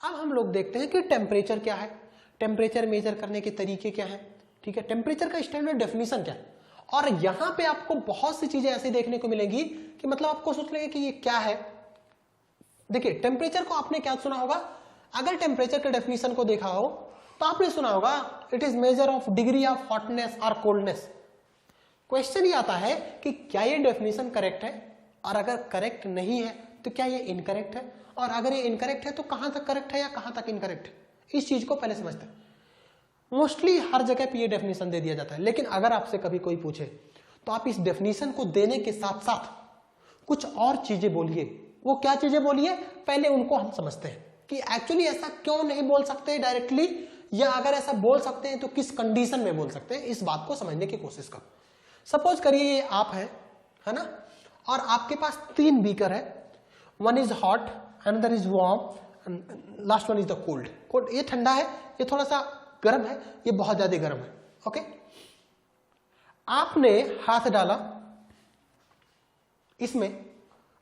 अब हम लोग देखते हैं कि टेम्परेचर क्या है, टेम्परेचर मेजर करने के तरीके क्या है, ठीक है, टेम्परेचर का स्टैंडर्ड डेफिनेशन क्या है। और यहां पे आपको बहुत सी चीजें ऐसी देखने को मिलेंगी कि मतलब आपको सोच लेंगे कि ये क्या है। देखिए टेम्परेचर को आपने क्या सुना होगा, अगर टेम्परेचर के डेफिनेशन को देखा हो तो आपने सुना होगा it is measure of degree of hotness और कोल्डनेस। क्वेश्चन ये आता है कि क्या ये डेफिनेशन करेक्ट है, और अगर करेक्ट नहीं है तो क्या ये इनकरेक्ट है, और अगर ये इनकरेक्ट है तो कहां तक करेक्ट है या कहां तक इनकरेक्ट है। इस चीज को पहले समझते हैं। मोस्टली हर जगह पे ये डेफिनेशन दे दिया जाता है, लेकिन अगर आपसे कभी कोई पूछे तो आप इस डेफिनेशन को देने के साथ साथ कुछ और चीजें बोलिए। वो क्या चीजें बोलिए, पहले उनको हम समझते हैं कि एक्चुअली ऐसा क्यों नहीं बोल सकते डायरेक्टली, या अगर ऐसा बोल सकते हैं तो किस कंडीशन में बोल सकते हैं, इस बात को समझने की कोशिश करो। सपोज करिए ये आप है ना, और आपके पास 3 बीकर है, one is hot, another is warm, last one is the cold. Cold ये ठंडा है, ये थोड़ा सा गर्म है, ये बहुत ज्यादा गर्म है। ओके, आपने हाथ डाला इसमें,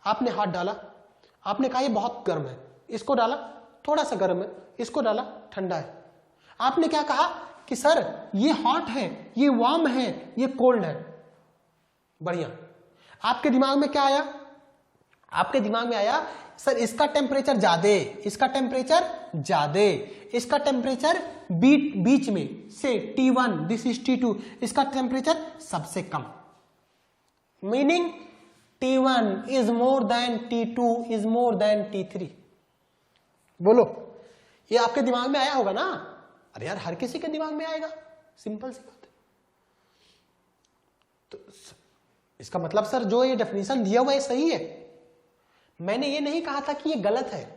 आपने हाथ डाला, आपने कहा ये बहुत गर्म है, इसको डाला थोड़ा सा गर्म है, इसको डाला ठंडा है। आपने क्या कहा कि सर ये हॉट है, ये वार्म है, ये कोल्ड है। बढ़िया, आपके दिमाग में क्या आया, आपके दिमाग में आया सर इसका टेम्परेचर ज्यादा, इसका टेम्परेचर ज्यादा, इसका टेम्परेचर बीच में से T1, दिस इज T2, इसका टेम्परेचर सबसे कम, meaning T1 is more than T2 is more than T3। बोलो, ये आपके दिमाग में आया होगा ना। अरे यार हर किसी के दिमाग में आएगा, सिंपल सी बात है। तो इसका मतलब सर जो ये डेफिनेशन दिया हुआ है सही है। मैंने ये नहीं कहा था कि ये गलत है,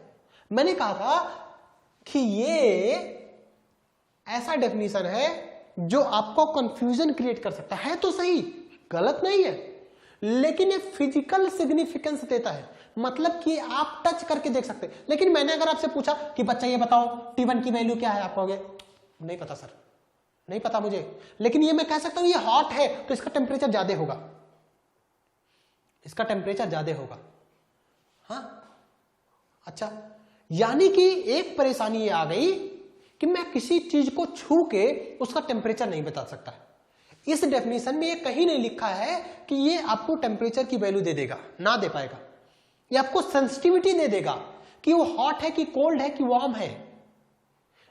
मैंने कहा था कि ये ऐसा डेफिनेशन है जो आपको कंफ्यूजन क्रिएट कर सकता है। तो सही, गलत नहीं है, लेकिन ये फिजिकल सिग्निफिकेंस देता है, मतलब कि आप टच करके देख सकते हैं। लेकिन मैंने अगर आपसे पूछा कि बच्चा ये बताओ T1 की वैल्यू क्या है, आप कहोगे नहीं पता सर, नहीं पता मुझे, लेकिन ये मैं कह सकता हूं ये हॉट है तो इसका टेम्परेचर ज्यादा होगा, इसका टेम्परेचर ज्यादा होगा। हाँ अच्छा, यानी कि एक परेशानी ये आ गई कि मैं किसी चीज को छू के उसका टेम्परेचर नहीं बता सकता। इस डेफिनेशन में ये कहीं नहीं लिखा है कि ये आपको टेम्परेचर की वैल्यू दे देगा, ना दे पाएगा। ये आपको सेंसिटिविटी दे देगा कि वो हॉट है कि कोल्ड है कि वार्म है,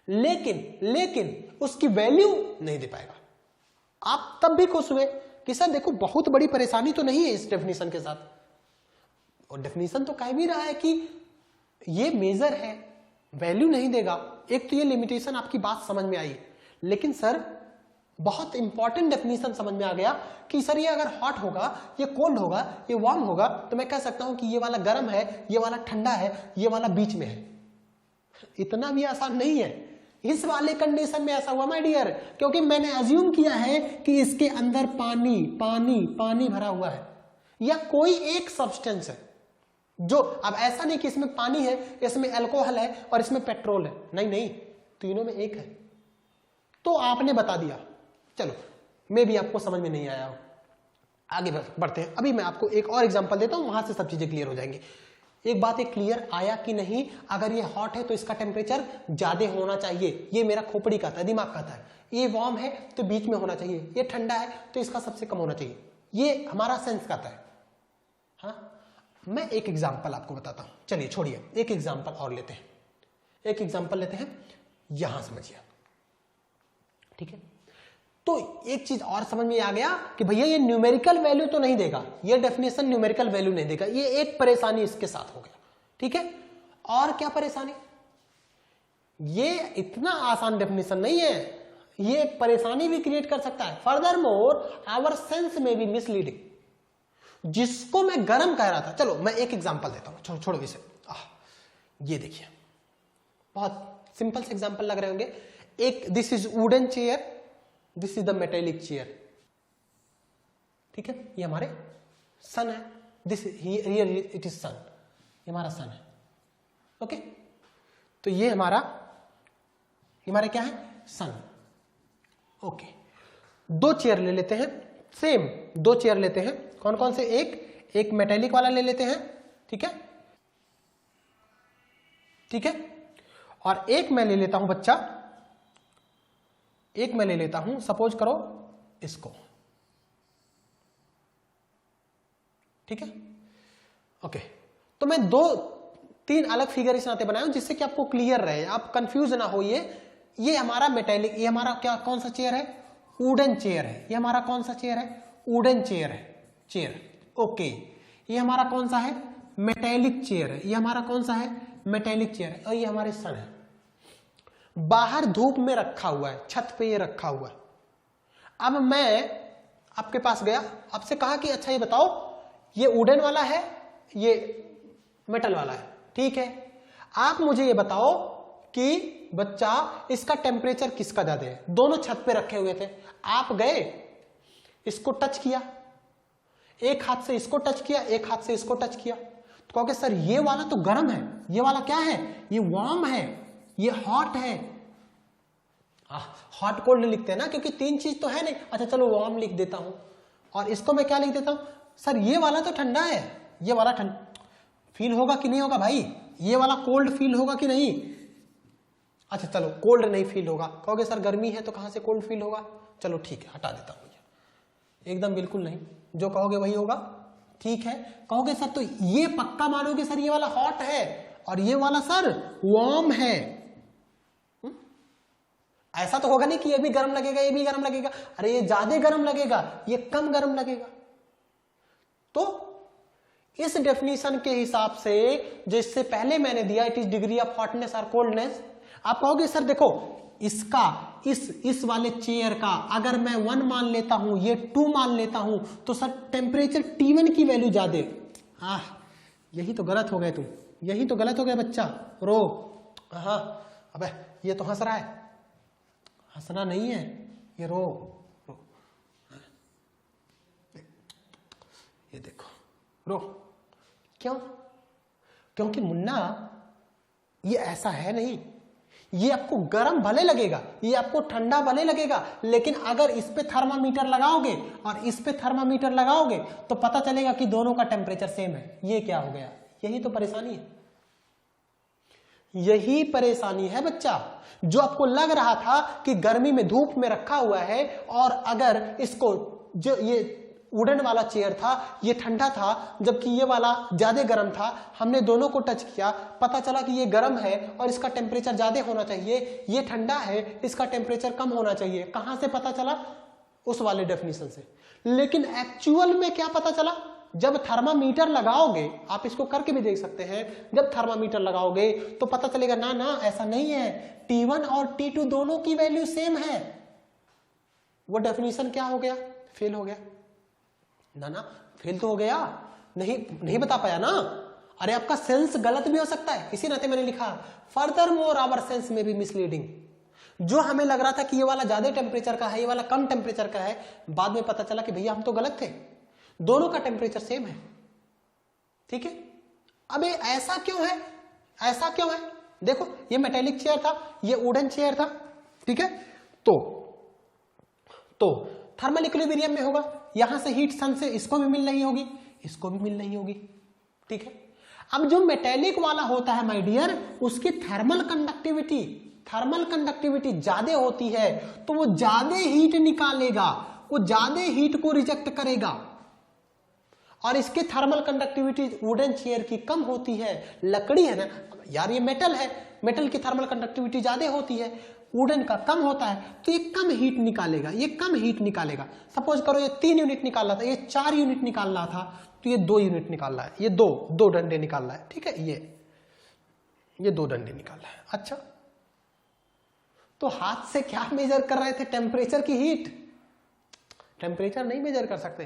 लेकिन उसकी वैल्यू नहीं दे पाएगा। आप तब भी खुश हुए कि सर देखो बहुत बड़ी परेशानी तो नहीं है इस डेफिनेशन के साथ, और डेफिनेशन तो कह भी रहा है कि ये मेजर है, वैल्यू नहीं देगा। एक तो ये लिमिटेशन आपकी बात समझ में आई, लेकिन सर बहुत इंपॉर्टेंट डेफिनेशन समझ में आ गया कि सर ये अगर हॉट होगा, ये कोल्ड होगा, ये वार्म होगा, तो मैं कह सकता हूं कि ये वाला गर्म है, ये वाला ठंडा है, ये वाला बीच में है। इतना भी आसान नहीं है इस वाले कंडीशन में ऐसा हुआ माय डियर, क्योंकि मैंने अज्यूम किया है कि इसके अंदर पानी पानी पानी भरा हुआ है, या कोई एक सब्सटेंस है जो, अब ऐसा नहीं कि इसमें पानी है, इसमें अल्कोहल है और इसमें पेट्रोल है, नहीं, तीनों में एक है। तो आपने बता दिया, चलो मैं भी आपको समझ में नहीं आया हो, आगे बढ़ते हैं। अभी मैं आपको एक और एग्जांपल देता हूं, वहां से सब चीजें क्लियर हो जाएंगी। एक बात एक क्लियर आया कि नहीं, अगर ये हॉट है तो इसका टेम्परेचर ज्यादा होना चाहिए, ये मेरा खोपड़ी का था, दिमाग का था। ये वार्म है तो बीच में होना चाहिए, ये ठंडा है तो इसका सबसे कम होना चाहिए, ये हमारा सेंस का था। हाँ, मैं एक एग्जांपल आपको बताता हूं, चलिए छोड़िए, एक एग्जांपल और लेते हैं, एक एग्जांपल लेते हैं, यहां समझिए, ठीक है। तो एक चीज और समझ में आ गया कि भैया ये न्यूमेरिकल वैल्यू तो नहीं देगा, ये डेफिनेशन न्यूमेरिकल वैल्यू नहीं देगा, ये एक परेशानी इसके साथ हो गया, ठीक है। और क्या परेशानी, ये इतना आसान डेफिनेशन नहीं है, ये परेशानी भी क्रिएट कर सकता है। फर्दर मोर आवर सेंस में भी मिसलीडिंग, जिसको मैं गर्म कह रहा था। चलो मैं एक एग्जांपल देता हूं, छोड़ो इसे। ये देखिए, बहुत सिंपल से एग्जांपल लग रहे होंगे। एक, this is wooden chair, this is the metallic chair, ठीक है। ये हमारे सन है, दिस हियर इट इज सन, ये हमारा सन है, ओके। तो ये हमारा क्या है, सन, ओके। 2 चेयर ले लेते हैं, सेम 2 चेयर लेते हैं, कौन कौन से, एक मेटेलिक वाला ले लेते हैं, ठीक है, ठीक है। और एक मैं ले लेता हूं बच्चा, एक मैं ले लेता हूं, सपोज करो इसको, ठीक है, ओके। तो मैं 2-3 अलग फिगर इस नाते बनाया हूं जिससे कि आपको क्लियर रहे, आप कंफ्यूज ना हो। ये हमारा मेटेलिक, ये हमारा क्या कौन सा चेयर है, वुडन चेयर है। ये हमारा कौन सा चेयर है, वुडन चेयर है, चेयर, ओके। ये हमारा कौन सा है, मेटेलिक चेयर है। ये हमारा कौन सा है, मेटेलिक चेयर है। और ये हमारे सन है, बाहर धूप में रखा हुआ है, छत पे ये रखा हुआ है। अब मैं आपके पास गया, आपसे कहा कि अच्छा ये बताओ ये वुडन वाला है, ये मेटल वाला है, ठीक है। आप मुझे ये बताओ कि बच्चा इसका टेम्परेचर किसका ज्यादा है। दोनों छत पे रखे हुए थे, आप गए इसको टच किया, एक हाथ से इसको टच किया, एक हाथ से इसको टच किया, तो कहोगे सर ये वाला तो गर्म है, ये वाला क्या है, ये वार्म है, ये हॉट है। हॉट कोल्ड लिखते हैं ना, क्योंकि 3 चीज तो है नहीं। अच्छा चलो वार्म लिख देता हूं, और इसको मैं क्या लिख देता हूं, सर ये वाला तो ठंडा है, ये वाला ठंडा। फील होगा कि नहीं होगा भाई, ये वाला कोल्ड फील होगा कि नहीं। अच्छा चलो कोल्ड नहीं फील होगा, कहोगे सर गर्मी है तो कहां से कोल्ड फील होगा। चलो ठीक है, हटा देता हूं, एकदम बिल्कुल नहीं, जो कहोगे वही होगा, ठीक है। कहोगे सर तो ये पक्का मानोगे सर ये वाला हॉट है और ये वाला सर वार्म है। ऐसा तो होगा नहीं कि ये भी गर्म लगेगा ये भी गर्म लगेगा, अरे ये ज्यादा गर्म लगेगा ये कम गर्म लगेगा। तो इस डेफिनेशन के हिसाब से जिससे पहले मैंने दिया, it is degree of hotness और कोल्डनेस। आप कहोगे सर देखो इसका इस वाले चेयर का अगर मैं 1 मान लेता हूं, ये 2 मान लेता हूं, तो सर टेम्परेचर T1 की वैल्यू ज्यादा। यही तो गलत हो गए तुम, यही तो गलत हो गया बच्चा, रो। हाँ अबे ये तो हंस रहा है, हंसना नहीं है, ये रो। ये देखो रो, क्यों, क्योंकि मुन्ना ये ऐसा है नहीं, ये आपको गर्म भले लगेगा, ये आपको ठंडा भले लगेगा, लेकिन अगर इस पे थर्मामीटर लगाओगे और इस पे थर्मामीटर लगाओगे तो पता चलेगा कि दोनों का टेम्परेचर सेम है। ये क्या हो गया, यही तो परेशानी है, यही परेशानी है बच्चा। जो आपको लग रहा था कि गर्मी में धूप में रखा हुआ है और अगर इसको, जो ये वुडन वाला चेयर था ये ठंडा था जबकि ये वाला ज्यादा गर्म था, हमने दोनों को टच किया, पता चला कि ये गर्म है और इसका टेम्परेचर ज्यादा होना चाहिए, ये ठंडा है इसका टेम्परेचर कम होना चाहिए। कहां से पता चला, उस वाले डेफिनेशन से। लेकिन एक्चुअल में क्या पता चला, जब थर्मामीटर लगाओगे, आप इसको करके भी देख सकते हैं, जब थर्मामीटर लगाओगे तो पता चलेगा ना ना ऐसा नहीं है, T1 और T2 दोनों की वैल्यू सेम है। वो डेफिनेशन क्या हो गया, फेल हो गया ना। ना फेल तो हो गया, नहीं बता पाया ना। अरे आपका सेंस गलत भी हो सकता है, इसी नाते मैंने लिखा फर्दर मोर आवर सेंस में भी मिसलीडिंग। जो हमें लग रहा था कि ये वाला ज्यादा टेम्परेचर का है ये वाला कम टेम्परेचर का है, बाद में पता चला कि भैया हम तो गलत थे, दोनों का टेम्परेचर सेम है, ठीक है। अब ऐसा क्यों है, ऐसा क्यों है, देखो ये मेटेलिक चेयर था, ये वुडन चेयर था, ठीक है। तो थर्मल इक्विलिब्रियम में होगा, यहां से हीट सन से इसको भी मिल रही होगी, इसको भी मिल रही होगी, ठीक है। अब जो मेटेलिक वाला होता है माय डियर, उसकी थर्मल कंडक्टिविटी ज्यादा होती है, तो वो ज्यादा हीट निकालेगा, वो ज्यादा हीट को रिजेक्ट करेगा। और इसकी थर्मल कंडक्टिविटी वुडन चेयर की कम होती है। लकड़ी है ना यार, ये मेटल है, मेटल की थर्मल कंडक्टिविटी ज्यादा होती है, वुडन का कम होता है, तो ये कम हीट निकालेगा, ये कम हीट निकालेगा। सपोज करो ये 3 यूनिट निकाल रहा था, ये 4 यूनिट निकाल रहा था, तो ये 2 यूनिट निकाल रहा है, ये दो डंडे निकाल रहा है, ठीक है, ये 2 डंडे निकाल रहा है। अच्छा तो हाथ से क्या मेजर कर रहे थे, टेम्परेचर की हीट, टेम्परेचर नहीं मेजर कर सकते,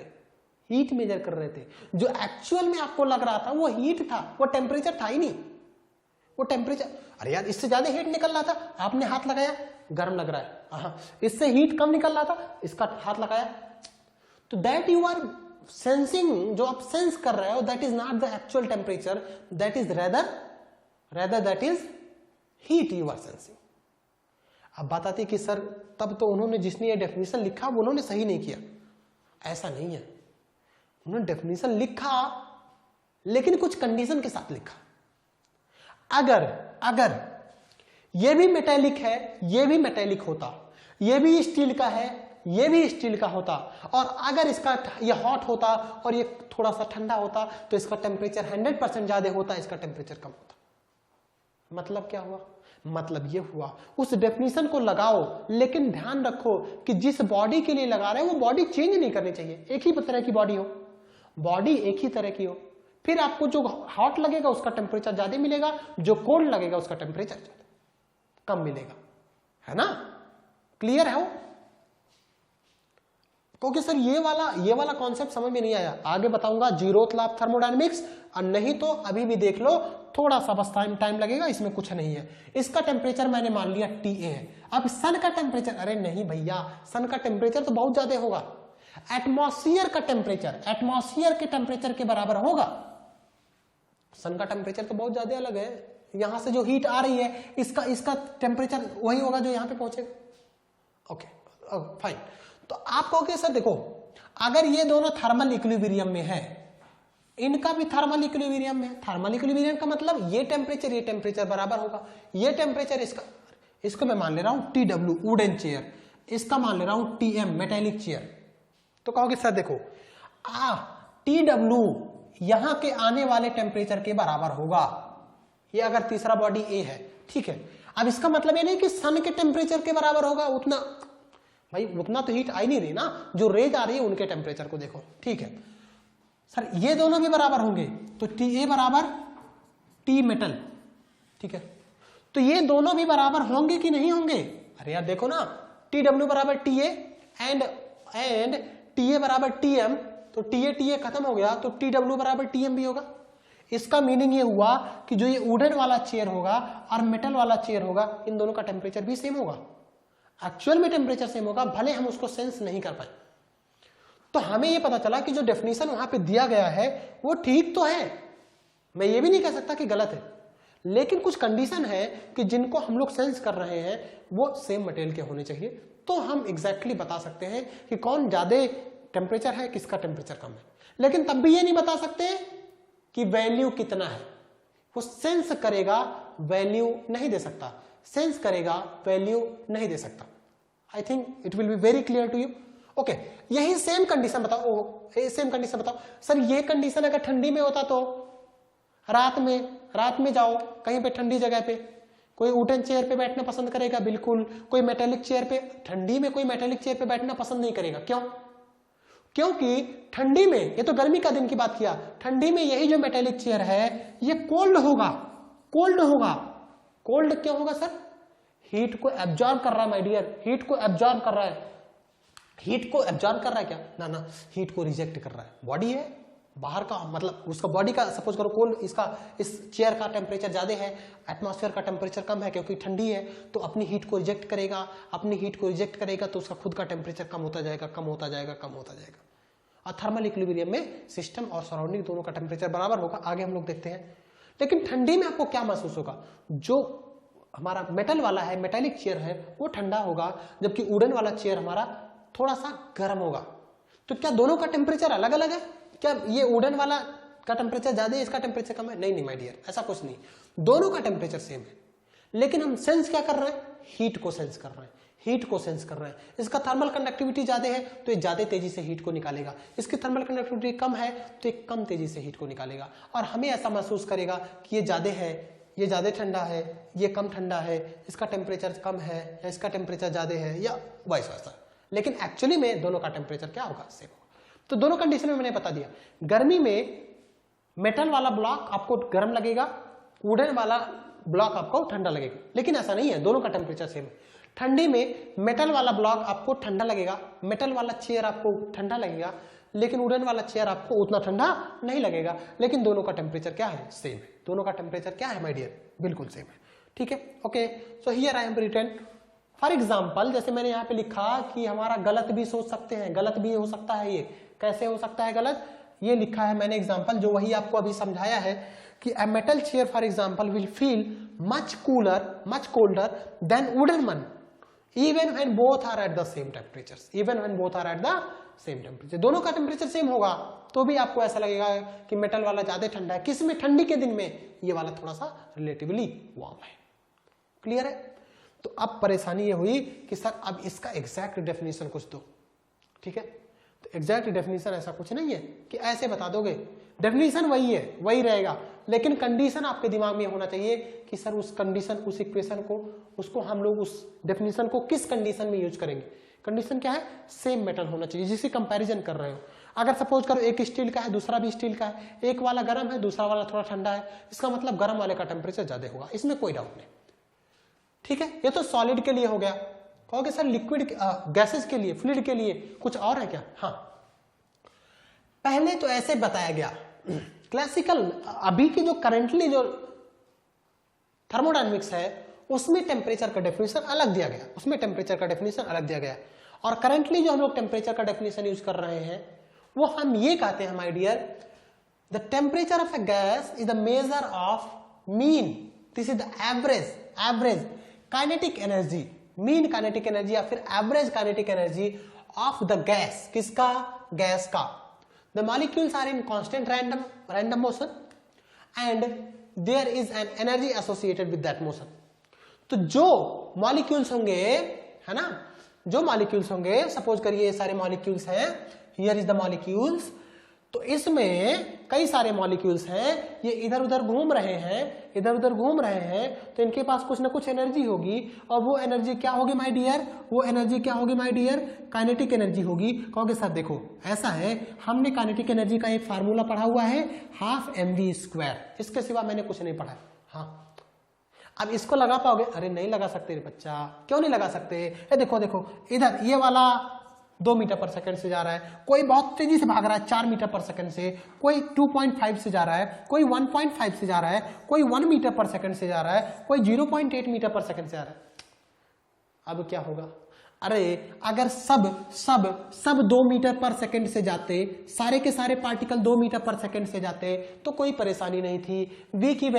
हीट मेजर कर रहे थे। जो एक्चुअल में आपको लग रहा था वो हीट था, वो टेम्परेचर था ही नहीं, वो टेम्परेचर, अरे यार इससे ज्यादा हीट निकल रहा था, आपने हाथ लगाया गर्म लग रहा है, इससे हीट कम निकल रहा था, इसका हाथ लगाया, तो दैट यू आर सेंसिंग, जो आप सेंस कर रहे हो that is not the actual temperature, that is rather that is heat you are sensing. अब बात आती है कि सर तब तो उन्होंने जिसने ये डेफिनेशन लिखा वो उन्होंने सही नहीं किया, ऐसा नहीं है, उन्होंने डेफिनेशन लिखा लेकिन कुछ कंडीशन के साथ लिखा। अगर ये भी मेटेलिक है, ये भी मेटेलिक होता, ये भी स्टील का है, ये भी स्टील का होता, और अगर इसका ये हॉट होता और ये थोड़ा सा ठंडा होता तो इसका टेम्परेचर 100% ज्यादा होता, इसका टेम्परेचर कम होता। मतलब क्या हुआ? मतलब ये हुआ, उस डेफिनेशन को लगाओ, लेकिन ध्यान रखो कि जिस बॉडी के लिए लगा रहे हो वो बॉडी चेंज नहीं करनी चाहिए। एक ही तरह की बॉडी हो, बॉडी एक ही तरह की हो, फिर आपको जो हॉट लगेगा उसका टेम्परेचर ज्यादा मिलेगा, जो कोल्ड लगेगा उसका टेम्परेचर कम मिलेगा, है ना? क्लियर है वो? क्योंकि सर ये वाला कॉन्सेप्ट समझ में नहीं आया, आगे बताऊंगा जीरोथ लॉ ऑफ थर्मोडायनेमिक्स, और नहीं तो अभी भी देख लो, थोड़ा सा बस टाइम लगेगा, इसमें कुछ नहीं है। इसका टेम्परेचर मैंने मान लिया TA है। अब सन का टेम्परेचर, अरे नहीं भैया, सन का टेम्परेचर तो बहुत ज्यादा होगा। एटमॉस्फेयर का टेम्परेचर एटमॉस्फेयर के टेम्परेचर के बराबर होगा। सन का टेम्परेचर तो बहुत ज्यादा अलग है, यहां से जो हीट आ रही है इसका टेम्परेचर वही होगा जो यहां पे पहुंचेगा। Okay fine. तो आप कहोगे सर देखो, अगर ये दोनों थर्मल इक्विलिब्रियम में है, इनका भी थर्मल इक्विलिब्रियम में है। थर्मल इक्विलिब्रियम का मतलब ये टेम्परेचर बराबर होगा, ये टेम्परेचर इसको मैं मान ले रहा हूं TW वुडन चेयर, इसका मान ले रहा हूं TM मेटेलिक चेयर। तो कहोगे सर देखो TW यहां के आने वाले टेम्परेचर के बराबर होगा, ये अगर तीसरा बॉडी A है, ठीक है। अब इसका मतलब ये नहीं कि सन के टेम्परेचर के बराबर होगा, उतना भाई उतना तो हीट आ ही नहीं रही ना, जो रेज आ रही है उनके टेम्परेचर को देखो, ठीक है सर। ये दोनों भी बराबर होंगे तो TA बराबर T मेटल, ठीक है। तो ये दोनों भी बराबर होंगे कि नहीं होंगे? अरे यार देखो ना, TW बराबर TA एंड TA बराबर TM, तो TA खत्म हो गया तो TW बराबर TM भी होगा। इसका मीनिंग ये हुआ कि जो ये वुडन वाला चेयर होगा और मेटल वाला चेयर होगा, इन दोनों का टेम्परेचर भी सेम होगा, एक्चुअल में टेम्परेचर सेम होगा, भले हम उसको सेंस नहीं कर पाए। तो हमें यह पता चला कि जो डेफिनेशन वहां पे दिया गया है वो ठीक तो है, मैं ये भी नहीं कह सकता कि गलत है, लेकिन कुछ कंडीशन है कि जिनको हम लोग सेंस कर रहे हैं वो सेम मटेरियल के होने चाहिए, तो हम एग्जैक्टली बता सकते हैं कि कौन ज्यादा टेम्परेचर है, किसका टेम्परेचर कम है। लेकिन तब भी ये नहीं बता सकते कि वैल्यू कितना है, वो सेंस करेगा वैल्यू नहीं दे सकता, सेंस करेगा वैल्यू नहीं दे सकता। I think it will be very clear to you. Okay, यही सेम कंडीशन बताओ, सेम कंडीशन बताओ सर, ये कंडीशन अगर ठंडी में होता तो रात में जाओ कहीं पे ठंडी जगह पे, कोई वुडन चेयर पे बैठना पसंद करेगा? बिल्कुल। कोई मेटेलिक चेयर पे, ठंडी में कोई मेटेलिक चेयर पे बैठना पसंद नहीं करेगा। क्यों? क्योंकि ठंडी में, ये तो गर्मी का दिन की बात किया, ठंडी में यही जो मेटेलिक चेयर है ये कोल्ड होगा। कोल्ड क्यों होगा सर? हीट को एब्जॉर्ब कर रहा है माय डियर, हीट को एब्जॉर्ब कर रहा है। हीट को एब्जॉर्ब कर रहा है क्या? ना, हीट को रिजेक्ट कर रहा है। बॉडी है बाहर का, मतलब उसका बॉडी का सपोज करो कोल्ड, इस चेयर का टेम्परेचर ज्यादा है, एटमॉस्फेयर का टेम्परेचर कम है क्योंकि ठंडी है, तो अपनी हीट को रिजेक्ट करेगा, तो उसका खुद का टेम्परेचर कम होता जाएगा। और थर्मल इक्विलिब्रियम में सिस्टम और सराउंडिंग दोनों का टेम्परेचर बराबर होगा। आगे हम लोग देखते हैं। लेकिन ठंडी में आपको क्या महसूस होगा? जो हमारा मेटल वाला है, मेटेलिक चेयर है, वो ठंडा होगा, जबकि वुडन वाला चेयर हमारा थोड़ा सा गर्म होगा। तो क्या दोनों का टेम्परेचर अलग अलग है? क्या ये वुडन वाला का टेम्परेचर ज्यादा है, इसका टेम्परेचर कम है? नहीं माय डियर, ऐसा कुछ नहीं, दोनों का टेम्परेचर सेम है। लेकिन हम सेंस क्या कर रहे हैं? हीट को सेंस कर रहे हैं। इसका थर्मल कंडक्टिविटी ज्यादा है तो ये ज्यादा तेजी से हीट को निकालेगा, इसकी थर्मल कंडक्टिविटी कम है तो ये कम तेजी से हीट को निकालेगा। और हमें ऐसा महसूस करेगा कि ये ज्यादा है, ये ज्यादा ठंडा है, ये कम ठंडा है, इसका टेम्परेचर कम है या इसका टेम्परेचर ज्यादा है, या वाइस वर्सा। लेकिन एक्चुअली में दोनों का टेम्परेचर क्या होगा? सेम होगा। तो दोनों कंडीशन में मैंने बता दिया। गर्मी में मेटल वाला ब्लॉक आपको गर्म लगेगा, वुडन वाला ब्लॉक आपको ठंडा लगेगा। लेकिन ऐसा नहीं है, दोनों का टेम्परेचर सेम है। ठंडी में मेटल वाला ब्लॉक आपको ठंडा लगेगा, मेटल वाला चेयर आपको ठंडा लगेगा, लेकिन वुडन वाला चेयर आपको उतना ठंडा नहीं लगेगा। लेकिन दोनों का टेम्परेचर क्या है? सेम है। दोनों का टेम्परेचर क्या है माय डियर? बिल्कुल सेम है। ठीक है, okay. So here I am written for example, जैसे मैंने यहाँ पे लिखा कि हमारा गलत भी सोच सकते हैं, गलत भी हो सकता है। ये कैसे हो सकता है गलत? ये लिखा है मैंने एग्जाम्पल, जो वही आपको अभी समझाया है कि a metal chair for example will feel much colder than wooden one even when both are at the same temperature। दोनों का टेम्परेचर सेम होगा तो भी आपको ऐसा लगेगा कि मेटल वाला ज्यादा ठंडा है। किस में? ठंडी के दिन में। ये वाला थोड़ा सा रिलेटिवली वार्म है। क्लियर है? तो अब परेशानी ये हुई कि सर अब इसका एग्जैक्ट डेफिनेशन कुछ दो, ठीक है? तो एग्जैक्ट डेफिनेशन ऐसा कुछ नहीं है कि ऐसे बता दोगे, डेफिनेशन वही है, वही रहेगा, लेकिन कंडीशन आपके दिमाग में होना चाहिए कि सर उस कंडीशन, उस इक्वेशन को, उसको हम लोग उस डेफिनेशन को किस कंडीशन में यूज करेंगे। कंडीशन क्या है? सेम मेटल होना चाहिए जिससे कंपैरिजन कर रहे हो। अगर सपोज करो एक स्टील का है, दूसरा भी स्टील का है, एक वाला गर्म है, दूसरा वाला थोड़ा ठंडा है, इसका मतलब गर्म वाले का टेम्परेचर ज्यादा होगा, इसमें कोई डाउट नहीं, ठीक है? ये तो सॉलिड के लिए हो गया। कहोगे सर लिक्विड गैसेस के लिए, फ्लूइड के लिए कुछ और है क्या? हाँ, पहले तो ऐसे बताया गया क्लासिकल, अभी की जो करंटली जो थर्मोडायनेमिक्स है उसमें टेम्परेचर का डेफिनेशन अलग दिया गया, उसमें टेम्परेचर का डेफिनेशन अलग दिया गया। और करंटली जो हम लोग टेम्परेचर का डेफिनेशन यूज कर रहे हैं वो हम ये कहते हैं my dear, the temperature of a gas is the measure of mean, this is the average kinetic energy, mean kinetic energy या फिर average kinetic energy of the gas, किसका? गैस का। The molecules are in constant random motion and there is an energy associated with that motion. तो जो molecules होंगे, है ना, जो मॉलिक्यूल्स होंगे, सपोज करिए ये सारे मॉलिक्यूल्स हैं, हियर इज द मॉलिक्यूल्स, तो इसमें कई सारे मॉलिक्यूल्स हैं, ये इधर उधर घूम रहे हैं, इधर उधर घूम रहे हैं, तो इनके पास कुछ ना कुछ एनर्जी होगी, और वो एनर्जी क्या होगी माय डियर? वो एनर्जी क्या होगी माय डियर? काइनेटिक एनर्जी होगी। कहोगे सर देखो ऐसा है, हमने काइनेटिक एनर्जी का एक फार्मूला पढ़ा हुआ है, हाफ mv², इसके सिवा मैंने कुछ नहीं पढ़ा। हाँ, अब इसको लगा पाओगे? अरे नहीं लगा सकते रे बच्चा। क्यों नहीं लगा सकते? देखो देखो इधर ये वाला 2 मीटर पर सेकंड से जा रहा है, कोई बहुत तेजी से भाग रहा है 4 मीटर पर सेकंड से, कोई 2.5 से जा रहा है, कोई 1.5 से जा रहा है, कोई 1 मीटर पर सेकंड से जा रहा है, कोई 0.8 मीटर पर सेकंड से जा रहा है। अब क्या होगा? अरे अगर सब 2 मीटर पर सेकंड से जाते, सारे के सारे पार्टिकल 2 मीटर पर सेकंड से जाते तो कोई परेशानी नहीं थी। v की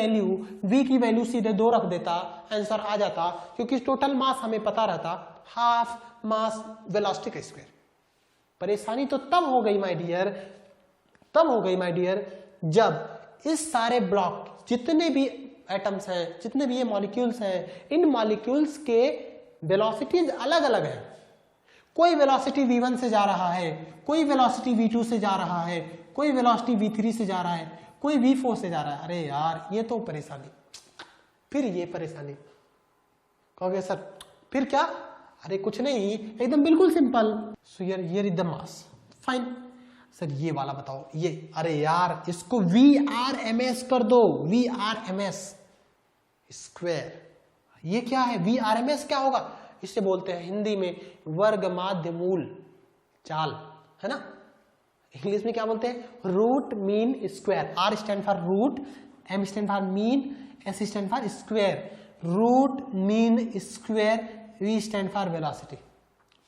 वैल्यू सीधे 2 रख देता, आंसर आ जाता, क्योंकि टोटल मास हमें पता रहता, हाफ मास वेलोसिटी का स्क्वायर। परेशानी तो तब हो गई माय डियर, जब इस सारे ब्लॉक, जितने भी एटम्स हैं, जितने भी ये मॉलिक्यूल्स हैं, इन मॉलिक्यूल्स के वेलोसिटीज अलग अलग है। कोई वेलोसिटी v1 से जा रहा है, कोई वेलोसिटी v2 से जा रहा है, कोई वेलोसिटी v3 से जा रहा है, कोई v4 से जा रहा है। अरे यार ये तो परेशानी, फिर ये परेशानी। कहोगे सर फिर क्या? अरे कुछ नहीं, एकदम बिल्कुल simple. So here is the mass, fine. Sir ये वाला बताओ, ये, अरे यार इसको VRMS कर दो, VRMS स्क्वायर। ये क्या है? VRMS क्या होगा? इसे बोलते हैं हिंदी में वर्ग माध्य मूल चाल, है ना? इंग्लिश में क्या बोलते हैं? Root mean square. R stand for root, M stand for mean, S stand for square. Root mean square, V stand for velocity.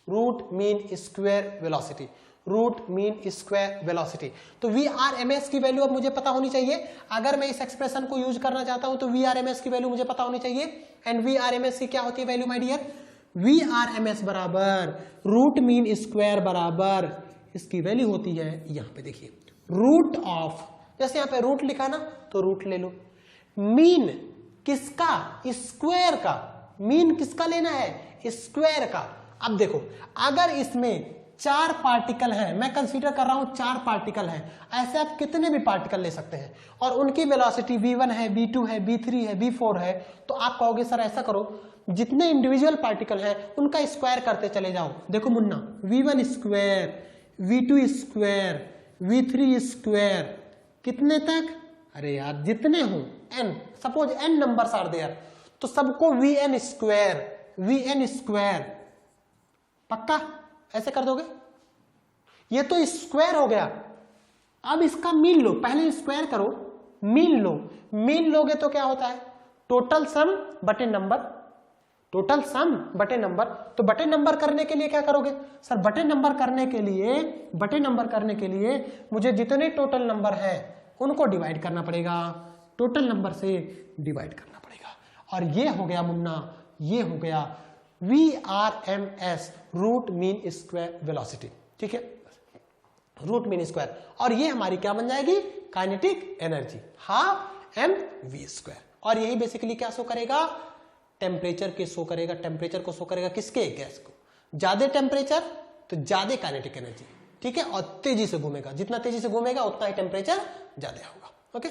Root mean square velocity, root mean square velocity. तो VRMS की value अब मुझे पता होनी चाहिए। अगर मैं इस एक्सप्रेशन को यूज करना चाहता हूं तो VRMS की वैल्यू मुझे पता होनी चाहिए। एंड VRMS की क्या होती है वैल्यू माय डियर? VRMS बराबर रूट मीन स्क्वायर बराबर, इसकी वैल्यू होती है, यहां पे देखिए, रूट ऑफ, जैसे यहां पे रूट लिखा ना तो रूट ले लो। मीन किसका? स्क्वायर का। मीन किसका लेना है? स्क्वायर का। अब देखो अगर इसमें 4 पार्टिकल हैं, मैं कंसीडर कर रहा हूं 4 पार्टिकल हैं, ऐसे आप कितने भी पार्टिकल ले सकते हैं और उनकी वेलोसिटी v1 है, v2 है, v3 है, v4 है, तो आप कहोगे सर ऐसा करो, जितने इंडिविजुअल पार्टिकल हैं उनका स्क्वायर करते चले जाओ। देखो Munna, v1 square, v2 square, v3 square, कितने तक? अरे यार जितने हो n, suppose n numbers are there, तो सबको vn स्क्वायर, पक्का ऐसे कर दोगे? ये तो स्क्वायर हो गया। अब इसका मीन लो, पहले स्क्वायर करो, मीन लो। मीन लोगे तो क्या होता है? टोटल सम बटे नंबर, टोटल सम बटे नंबर। तो बटे नंबर करने के लिए क्या करोगे? सर बटे नंबर करने के लिए मुझे जितने टोटल नंबर हैं उनको डिवाइड करना पड़ेगा, टोटल नंबर से डिवाइड करना पड़ेगा। और ये हो गया मुन्ना, ये हो गया VRMS, root mean square velocity. ठीक है, रूट मीन स्क्वायर, और ये हमारी क्या बन जाएगी? Kinetic energy, half mv²। और यही बेसिकली क्या शो करेगा? टेम्परेचर के शो करेगा, टेम्परेचर को शो करेगा किसके, गैस को। ज्यादा टेम्परेचर तो ज्यादा काइनेटिक एनर्जी, ठीक है, और तेजी से घूमेगा, जितना तेजी से घूमेगा उतना ही टेम्परेचर ज्यादा होगा। ओके।